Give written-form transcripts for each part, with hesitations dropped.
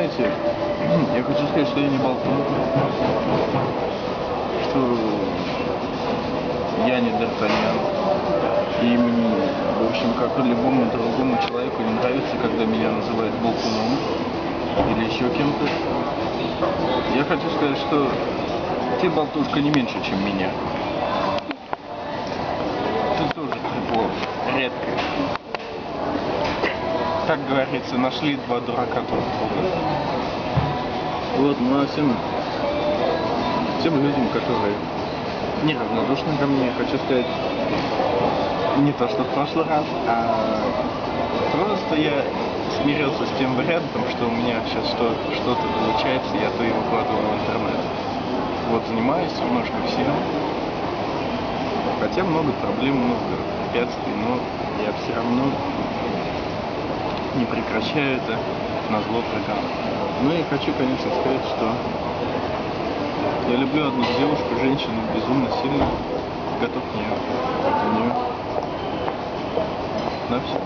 знаете, я хочу сказать, что я не болтун, что я не Д'Артаньян, и мне, в общем, как и любому другому человеку не нравится, когда меня называют болтуном или еще кем-то. Я хочу сказать, что ты болтушка не меньше, чем меня. Ты тоже трепло, редко. Как говорится, нашли два дурака друг друга. Вот, ну а тем людям, которые неравнодушны ко мне, хочу сказать, не то что в прошлый раз, а просто я смирился с тем вариантом, что у меня сейчас что-то получается, я то и выкладываю в интернет. Вот, занимаюсь немножко всем, хотя много проблем, много препятствий, но я все равно не прекращаю это назло врагам. Ну и хочу, конечно, сказать, что я люблю одну девушку, женщину, безумно сильно, готов к нее, ради нее, на все.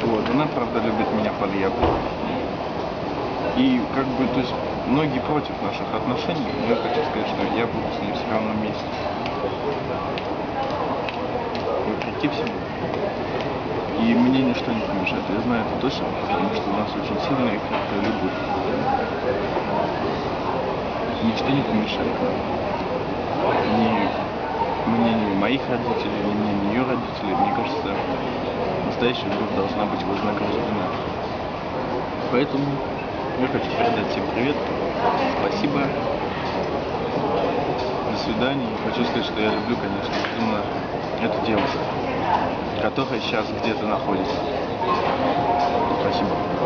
Вот, она, правда, любит меня под яблоко. И как бы, то есть, многие против наших отношений, но я хочу сказать, что я буду с ней все равно вместе. Вопреки всему. И мне ничто не помешает, я знаю это точно, потому что у нас очень сильная и крепкая любовь. Ничто не помешает ни мнению моих родителей, ни мнению ее родителей. Мне кажется, настоящая любовь должна быть вознаграждена. Поэтому я хочу передать всем привет, спасибо, до свидания. Хочу сказать, что я люблю, конечно, именно эту девушку, которая сейчас где-то находится. Спасибо.